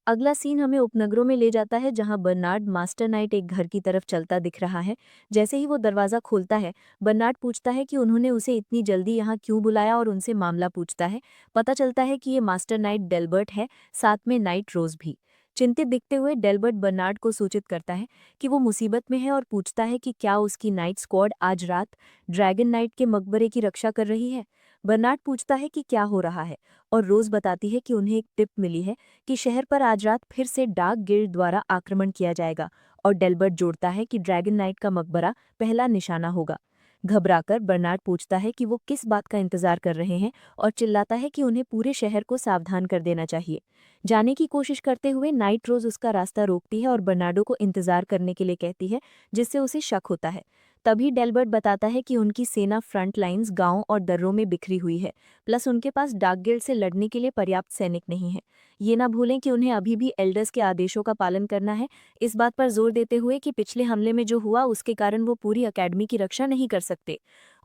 अगला सीन हमें उपनगरों में ले जाता है जहां बर्नार्ड मास्टर नाइट एक घर की तरफ चलता दिख रहा है। जैसे ही वो दरवाजा खोलता है, बर्नार्ड पूछता है कि उन्होंने उसे इतनी जल्दी यहाँ क्यों बुलाया और उनसे मामला पूछता है। पता चलता है कि ये मास्टर नाइट डेल्बर्ट है, साथ में नाइट रोज भी। चिंतित दिखते हुए डेल्बर्ट बर्नार्ड को सूचित करता है कि वो मुसीबत में है और पूछता है कि क्या उसकी नाइट स्क्वाड आज रात ड्रैगन नाइट के मकबरे की रक्षा कर रही है। बर्नार्ड पूछता है कि क्या हो रहा है, और रोज बताती है कि उन्हें एक टिप मिली है कि शहर पर आज रात फिर से डार्क गिल्ड द्वारा आक्रमण किया जाएगा, और डेल्बर्ट जोड़ता है कि ड्रैगन नाइट का मकबरा पहला निशाना होगा। घबराकर बर्नार्ड पूछता है कि वो किस बात का इंतजार कर रहे हैं और चिल्लाता है कि उन्हें पूरे शहर को सावधान कर देना चाहिए। जाने की कोशिश करते हुए नाइट रोज उसका रास्ता रोकती है और बर्नार्डो को इंतजार करने के लिए कहती है, जिससे उसे शक होता है। तभी डेल्बर्ट बताता है कि उनकी सेना फ्रंट लाइन्स गांव और दर्रों में बिखरी हुई है, प्लस उनके पास डार्क गिल्ड से लड़ने के लिए पर्याप्त सैनिक नहीं है। ये ना भूलें कि उन्हें अभी भी एल्डर्स के आदेशों का पालन करना है, इस बात पर जोर देते हुए कि पिछले हमले में जो हुआ उसके कारण वो पूरी अकेडमी की रक्षा नहीं कर सकते।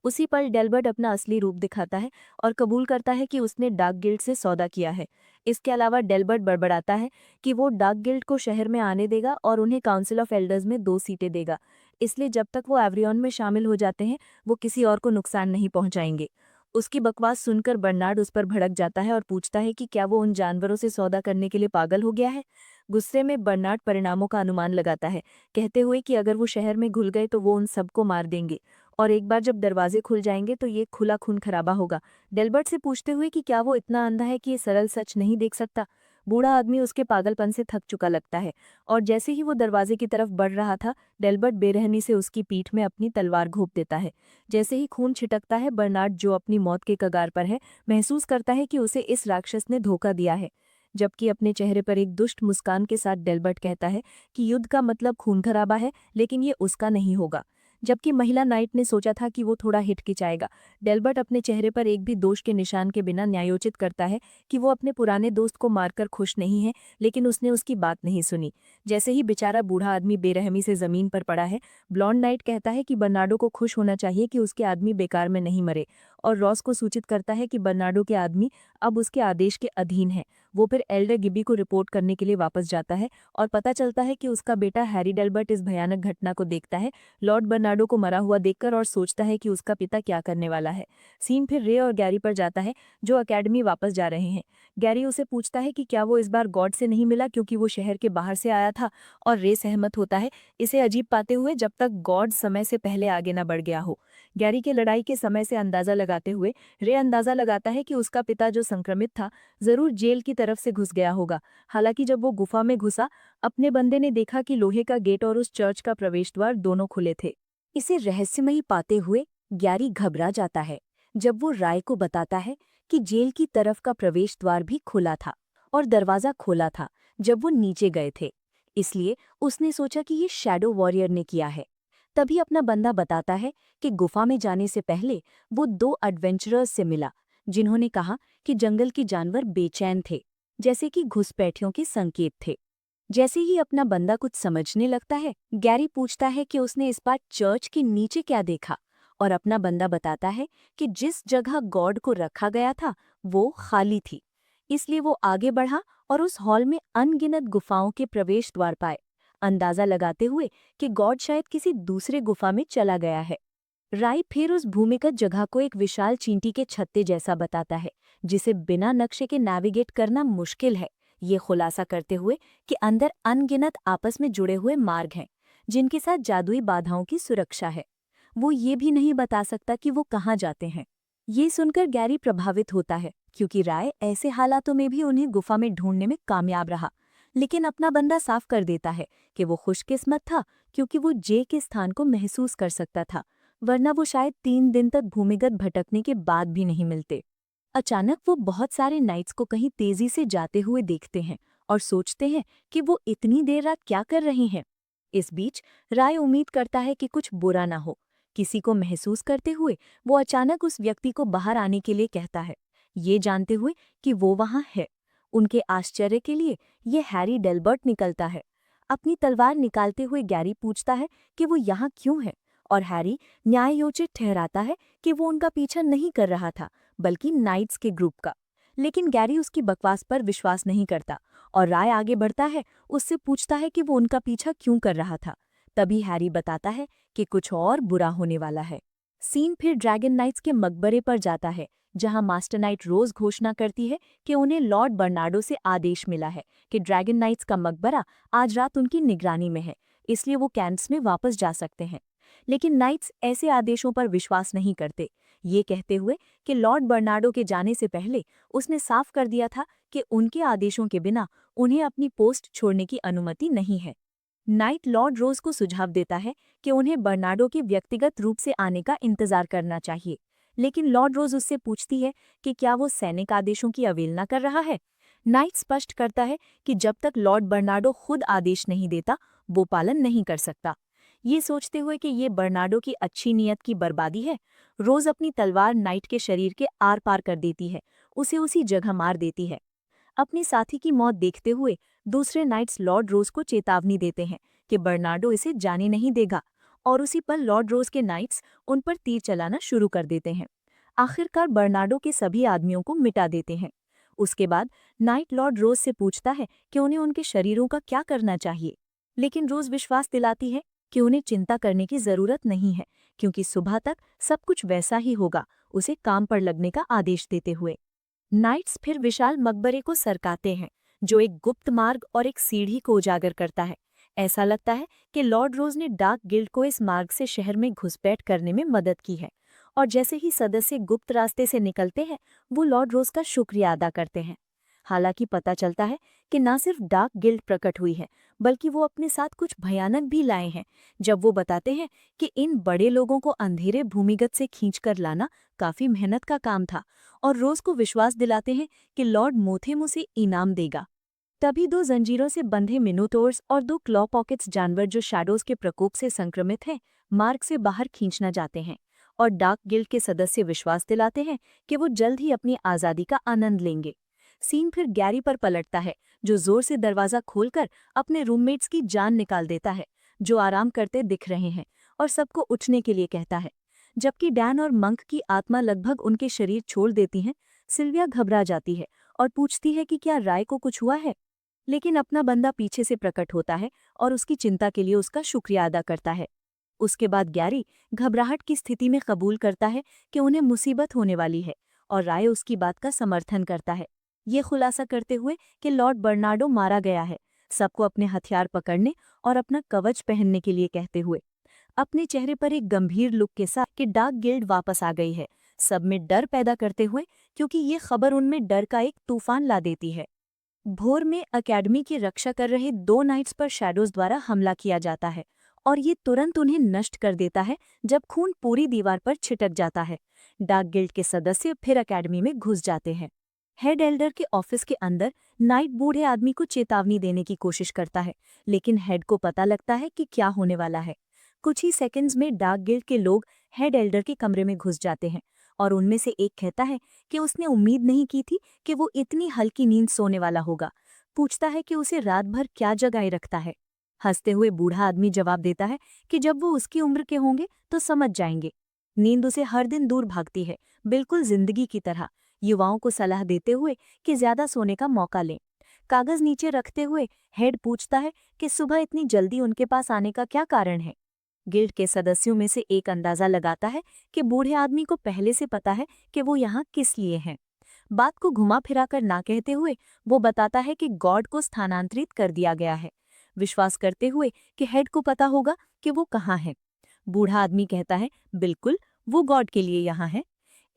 उसी पल डेल्बर्ट अपना असली रूप दिखाता है और कबूल करता है कि उसने डार्क गिल्ड से सौदा किया है। इसके अलावा डेल्बर्ट बड़बड़ाता है कि वो डार्क गिल्ड को शहर में आने देगा और उन्हें काउंसिल ऑफ एल्डर्स में 2 सीटें देगा, इसलिए जब तक वो एवरियन में शामिल हो जाते हैं वो किसी और को नुकसान नहीं पहुंचाएंगे। उसकी बकवास सुनकर बर्नार्ड उस पर भड़क जाता है और पूछता है कि क्या वो उन जानवरों से सौदा करने के लिए पागल हो गया है। गुस्से में बर्नार्ड परिणामों का अनुमान लगाता है, कहते हुए कि अगर वो शहर में घुल गए तो वो उन सबको मार देंगे, और एक बार जब दरवाजे खुल जाएंगे तो ये खुला खून खराबा होगा। डेल्बर्ट से पूछते हुए कि क्या वो इतना अंधा है कि ये सरल सच नहीं देख सकता। बूढ़ा आदमी उसके पागलपन से थक चुका लगता है, और जैसे ही वो दरवाजे की तरफ बढ़ रहा था, डेल्बर्ट बेरहमी से उसकी पीठ में अपनी तलवार घोंप देता है। जैसे ही खून छिटकता है, बर्नार्ड जो अपनी मौत के कगार पर है, महसूस करता है कि उसे इस राक्षस ने धोखा दिया है। जबकि अपने चेहरे पर एक दुष्ट मुस्कान के साथ डेल्बर्ट कहता है कि युद्ध का मतलब खून खराबा है, लेकिन ये उसका नहीं होगा। जबकि महिला नाइट ने सोचा था कि वो थोड़ा हिचकिचाएगा, डेल्बर्ट अपने चेहरे पर एक भी दोष के निशान के बिना न्यायोचित करता है कि वो अपने पुराने दोस्त को मारकर खुश नहीं है, लेकिन उसने उसकी बात नहीं सुनी। जैसे ही बेचारा बूढ़ा आदमी बेरहमी से जमीन पर पड़ा है, ब्लॉन्ड नाइट कहता है कि बर्नार्डो को खुश होना चाहिए कि उसके आदमी बेकार में नहीं मरे, और रॉस को सूचित करता है कि बर्नार्डो के आदमी अब उसके आदेश के अधीन है। वो फिर एल्डर गिबी को रिपोर्ट करने के लिए वापस जाता है, और पता चलता है कि उसका बेटा हैरी डेल्बर्ट इस भयानक घटना को देखता है लॉर्ड बर्नार्डो को मरा हुआ देखकर, और सोचता है कि उसका पिता क्या करने वाला है। सीन फिर रे और गैरी पर जाता है, जो अकेडमी वापस जा रहे हैं। गैरी उसे पूछता है कि क्या वो इस बार गॉड से नहीं मिला क्योंकि वो शहर के बाहर से आया था, और रे सहमत होता है, इसे अजीब पाते हुए जब तक गॉड समय से पहले आगे न बढ़ गया हो। गैरी के लड़ाई के समय से अंदाजा लगाते हुए रे अंदाजा लगाता है कि उसका पिता जो संक्रमित था जरूर जेल की तरफ से घुस गया होगा। हालांकि जब वो गुफा में घुसा, अपने बंदे ने देखा कि लोहे का गेट और उस चर्च का प्रवेश द्वार दोनों खुले थे। इसे रहस्यमयी पाते हुए ग्यारी घबरा जाता है जब वो राय को बताता है कि जेल की तरफ का प्रवेश द्वार भी खुला था और दरवाजा खोला था जब वो नीचे गए थे, इसलिए उसने सोचा कि ये शैडो वॉरियर ने किया है। तभी अपना बंदा बताता है कि गुफा में जाने से पहले वो 2 एडवेंचरर्स से मिला, जिन्होंने कहा कि जंगल के जानवर बेचैन थे, जैसे कि घुसपैठियों के संकेत थे। जैसे ही अपना बंदा कुछ समझने लगता है, गैरी पूछता है कि उसने इस बार चर्च के नीचे क्या देखा, और अपना बंदा बताता है कि जिस जगह गॉड को रखा गया था वो खाली थी। इसलिए वो आगे बढ़ा और उस हॉल में अनगिनत गुफाओं के प्रवेश द्वार पाए, अंदाजा लगाते हुए कि गॉड शायद किसी दूसरे गुफा में चला गया है। राय फिर उस भूमिगत जगह को एक विशाल चींटी के छत्ते जैसा बताता है, जिसे बिना नक्शे के नेविगेट करना मुश्किल है, ये खुलासा करते हुए कि अंदर अनगिनत आपस में जुड़े हुए मार्ग हैं, जिनके साथ जादुई बाधाओं की सुरक्षा है। वो ये भी नहीं बता सकता कि वो कहाँ जाते हैं। ये सुनकर गैरी प्रभावित होता है, क्योंकि राय ऐसे हालातों में भी उन्हें गुफा में ढूंढने में कामयाब रहा। लेकिन अपना बंदा साफ कर देता है कि वो खुशकिस्मत था, क्योंकि वो जे के स्थान को महसूस कर सकता था, वरना वो शायद 3 दिन तक भूमिगत भटकने के बाद भी नहीं मिलते। अचानक वो बहुत सारे नाइट्स को कहीं तेजी से जाते हुए देखते हैं और सोचते हैं कि वो इतनी देर रात क्या कर रहे हैं। इस बीच राय उम्मीद करता है कि कुछ बुरा ना हो। किसी को महसूस करते हुए वो अचानक उस व्यक्ति को बाहर आने के लिए कहता है, ये जानते हुए कि वो वहां है। उनके आश्चर्य के लिए ये हैरी डेल्बर्ट निकलता है। अपनी तलवार निकालते हुए गैरी पूछता है कि वो यहाँ क्यों है, और हैरी न्यायोचित ठहराता है कि वो उनका पीछा नहीं कर रहा था, बल्कि नाइट्स के ग्रुप का। लेकिन गैरी उसकी बकवास पर विश्वास नहीं करता और राय आगे बढ़ता है, उससे पूछता है कि वो उनका पीछा क्यों कर रहा था। तभी हैरी बताता है कि कुछ और बुरा होने वाला है। सीन फिर ड्रैगन नाइट्स के मकबरे पर जाता है, जहां मास्टर नाइट रोज घोषणा करती है कि उन्हें लॉर्ड बर्नार्डो से आदेश मिला है कि ड्रैगन नाइट्स का मकबरा आज रात उनकी निगरानी में है, इसलिए वो कैंट्स में वापस जा सकते हैं। लेकिन नाइट्स ऐसे आदेशों पर विश्वास नहीं करते, ये कहते हुए कि लॉर्ड बर्नार्डो के जाने से पहले उसने साफ कर दिया था कि उनके आदेशों के बिना उन्हें अपनी पोस्ट छोड़ने की अनुमति नहीं है। नाइट लॉर्ड रोज को सुझाव देता है कि उन्हें बर्नार्डो के व्यक्तिगत रूप से आने का इंतजार करना चाहिए, लेकिन लॉर्ड रोज उससे पूछती है कि क्या वो सैनिक आदेशों की अवहेलना कर रहा है। नाइट स्पष्ट करता है कि जब तक लॉर्ड बर्नार्डो खुद आदेश नहीं देता, वो पालन नहीं कर सकता। ये सोचते हुए कि ये बर्नार्डो की अच्छी नीयत की बर्बादी है, रोज अपनी तलवार नाइट के शरीर के आर पार कर देती है, उसे उसी जगह मार देती है। अपनी साथी की मौत देखते हुए दूसरे नाइट्स लॉर्ड रोज को चेतावनी देते हैं कि बर्नार्डो इसे जाने नहीं देगा, और उसी पल लॉर्ड रोज के नाइट्स उन पर तीर चलाना शुरू कर देते हैं। आखिरकार बर्नार्डो के सभी आदमियों को मिटा देते हैं। उसके बाद नाइट लॉर्ड रोज से पूछता है कि उन्हें उनके शरीरों का क्या करना चाहिए, लेकिन रोज विश्वास दिलाती है कि उन्हें चिंता करने की जरूरत नहीं है, क्योंकि सुबह तक सब कुछ वैसा ही होगा, उसे काम पर लगने का आदेश देते हुए। नाइट्स फिर विशाल मकबरे को सरकाते हैं, जो एक गुप्त मार्ग और एक सीढ़ी को उजागर करता है। ऐसा लगता है कि लॉर्ड रोज ने डार्क गिल्ड को इस मार्ग से शहर में घुसपैठ करने में मदद की है, और जैसे ही सदस्य गुप्त रास्ते से निकलते हैं, वो लॉर्ड रोज का शुक्रिया अदा करते हैं। हालांकि पता चलता है कि न सिर्फ डार्क गिल्ड प्रकट हुई है, बल्कि वो अपने साथ कुछ भयानक भी लाए हैं, जब वो बताते हैं कि इन बड़े लोगों को अंधेरे भूमिगत से खींचकर लाना काफी मेहनत का काम था, और रोज को विश्वास दिलाते हैं कि लॉर्ड मोथेम उसे इनाम देगा। तभी दो जंजीरों से बंधे मिनोटोर्स और दो क्लॉ पॉकेट्स जानवर जो शैडोज के प्रकोप से संक्रमित हैं, मार्ग से बाहर खींचना जाते हैं, और डार्क गिल्ड के सदस्य विश्वास दिलाते हैं कि वो जल्द ही अपनी आज़ादी का आनंद लेंगे। सीन फिर गैरी पर पलटता है, जो जोर से दरवाजा खोलकर अपने रूममेट्स की जान निकाल देता है, जो आराम करते दिख रहे हैं, और सबको उठने के लिए कहता है। जबकि डैन और मंक की आत्मा लगभग उनके शरीर छोड़ देती हैं, सिल्विया घबरा जाती है और पूछती है कि क्या राय को कुछ हुआ है। लेकिन अपना बंदा पीछे से प्रकट होता है और उसकी चिंता के लिए उसका शुक्रिया अदा करता है। उसके बाद गैरी घबराहट की स्थिति में कबूल करता है कि उन्हें मुसीबत होने वाली है, और राय उसकी बात का समर्थन करता है, ये खुलासा करते हुए कि लॉर्ड बर्नार्डो मारा गया है, सबको अपने हथियार पकड़ने और अपना कवच पहनने के लिए कहते हुए। अपने चेहरे पर एक गंभीर लुक के साथ कि डार्क गिल्ड वापस आ गई है, सब में डर पैदा करते हुए, क्योंकि ये खबर उनमें डर का एक तूफान ला देती है। भोर में अकेडमी की रक्षा कर रहे दो नाइट्स पर शैडोज द्वारा हमला किया जाता है, और ये तुरंत उन्हें नष्ट कर देता है जब खून पूरी दीवार पर छिटक जाता है। डार्क गिल्ड के सदस्य फिर अकेडमी में घुस जाते हैं। हेड एल्डर के ऑफिस के अंदर नाइट बूढ़े आदमी को चेतावनी देने की कोशिश करता है, लेकिन हेड को पता लगता है कि क्या होने वाला है। कुछ ही सेकंड्स में डार्क गिल्ड के लोग हेड एल्डर के कमरे में घुस जाते हैं, और उनमें से एक कहता है कि उसने उम्मीद नहीं की थी कि वो इतनी हल्की नींद सोने वाला होगा। पूछता है कि उसे रात भर क्या जगाए रखता है। हंसते हुए बूढ़ा आदमी जवाब देता है कि जब वो उसकी उम्र के होंगे तो समझ जाएंगे। नींद उसे हर दिन दूर भागती है, बिल्कुल जिंदगी की तरह, युवाओं को सलाह देते हुए कि ज्यादा सोने का मौका लें। कागज नीचे रखते हुए हेड पूछता है कि सुबह इतनी जल्दी उनके पास आने का क्या कारण है। गिल्ड के सदस्यों में से एक अंदाजा लगाता है कि बूढ़े आदमी को पहले से पता है कि वो यहाँ किस लिए हैं। बात को घुमा फिराकर ना कहते हुए वो बताता है कि गॉड को स्थानांतरित कर दिया गया है, विश्वास करते हुए कि हेड को पता होगा कि वो कहाँ है। बूढ़ा आदमी कहता है, बिल्कुल, वो गॉड के लिए यहाँ है।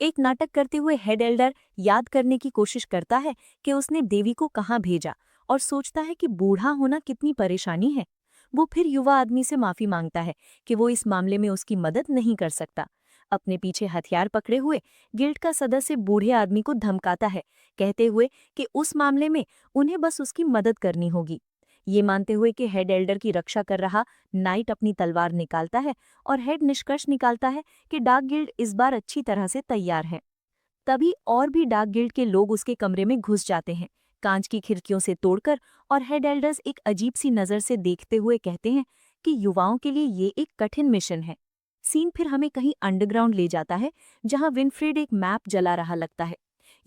एक नाटक करते हुए हेड एल्डर याद करने की कोशिश करता है कि उसने देवी को कहाँ भेजा, और सोचता है कि बूढ़ा होना कितनी परेशानी है। वो फिर युवा आदमी से माफी मांगता है कि वो इस मामले में उसकी मदद नहीं कर सकता। अपने पीछे हथियार पकड़े हुए गिल्ड का सदस्य बूढ़े आदमी को धमकाता है, कहते हुए कि उस मामले में उन्हें बस उसकी मदद करनी होगी। ये मानते हुए कि हेड एल्डर की रक्षा कर रहा नाइट अपनी तलवार निकालता है, और हेड निष्कर्ष निकालता है कि डार्क गिल्ड इस बार अच्छी तरह से तैयार है। तभी और भी डार्क गिल्ड के लोग उसके कमरे में घुस जाते हैं, कांच की खिड़कियों से तोड़कर, और हेड एल्डर्स एक अजीब सी नज़र से देखते हुए कहते हैं कि युवाओं के लिए ये एक कठिन मिशन है। सीन फिर हमें कहीं अंडरग्राउंड ले जाता है, जहां विनफ्रेड एक मैप जला रहा लगता है।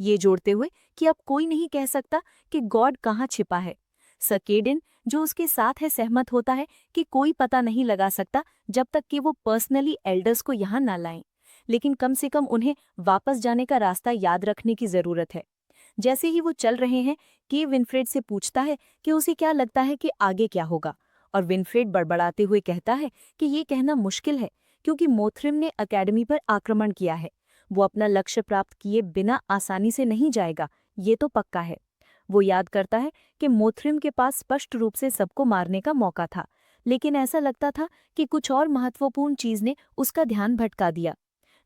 ये जोड़ते हुए कि अब कोई नहीं कह सकता कि गॉड कहाँ छिपा है। सर्केडिन, जो उसके साथ है, सहमत होता है कि कोई पता नहीं लगा सकता जब तक कि वो पर्सनली एल्डर्स को यहाँ ना लाएं, लेकिन कम से कम उन्हें वापस जाने का रास्ता याद रखने की जरूरत है। जैसे ही वो चल रहे हैं, के विनफ्रेड से पूछता है कि उसे क्या लगता है कि आगे क्या होगा, और विनफ्रेड बड़बड़ाते हुए कहता है कि ये कहना मुश्किल है क्योंकि मोथरिम ने अकेडमी पर आक्रमण किया है। वो अपना लक्ष्य प्राप्त किए बिना आसानी से नहीं जाएगा, ये तो पक्का है। वो याद करता है कि मोथरिम के पास स्पष्ट रूप से सबको मारने का मौका था, लेकिन ऐसा लगता था कि कुछ और महत्वपूर्ण चीज ने उसका ध्यान भटका दिया।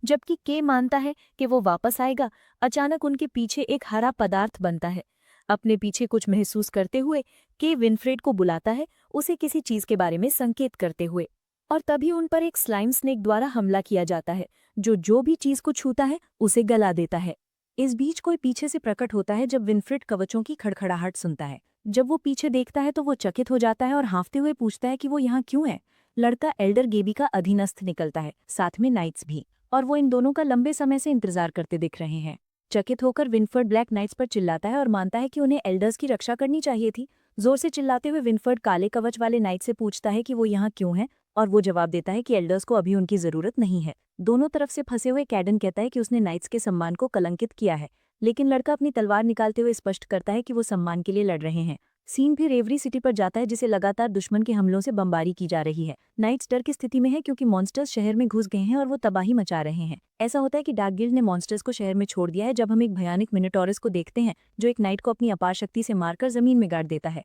जबकि के मानता है कि वो वापस आएगा, अचानक उनके पीछे एक हरा पदार्थ बनता है। अपने पीछे कुछ महसूस करते हुए के विनफ्रेड को बुलाता है, उसे किसी चीज के बारे में संकेत करते हुए, और तभी उन पर एक स्लाइम स्नेक द्वारा हमला किया जाता है, जो भी चीज को छूता है उसे गला देता है। इस बीच कोई पीछे से प्रकट होता है जब विनफ्रेड कवचों की खड़खड़ाहट सुनता है। जब वो पीछे देखता है तो वो चकित हो जाता है और हाँफते हुए पूछता है कि वो यहाँ क्यों है। लड़का एल्डर गेबी का अधीनस्थ निकलता है, साथ में नाइट्स भी, और वो इन दोनों का लंबे समय से इंतजार करते दिख रहे हैं। चकित होकर विनफर्ड ब्लैक नाइट्स पर चिल्लाता है और मानता है कि उन्हें एल्डर्स की रक्षा करनी चाहिए थी। जोर से चिल्लाते हुए विनफर्ड काले कवच वाले नाइट से पूछता है कि वो यहाँ क्यों है, और वो जवाब देता है कि एल्डर्स को अभी उनकी जरूरत नहीं है। दोनों तरफ से फंसे हुए कैडन कहता है कि उसने नाइट्स के सम्मान को कलंकित किया है, लेकिन लड़का अपनी तलवार निकालते हुए स्पष्ट करता है कि वो सम्मान के लिए लड़ रहे हैं। सीन भी रेवरी सिटी पर जाता है, जिसे लगातार दुश्मन के हमलों से बमबारी की जा रही है। नाइट्स डर की स्थिति में है क्योंकि मॉन्स्टर्स शहर में घुस गए हैं और वो तबाही मचा रहे हैं। ऐसा होता है कि डार्क गिल्ड ने मॉन्स्टर्स को शहर में छोड़ दिया है जब हम एक भयानक मिनोटॉरस को देखते हैं जो एक नाइट को अपनी अपार शक्ति से मारकर जमीन में गाड़ देता है।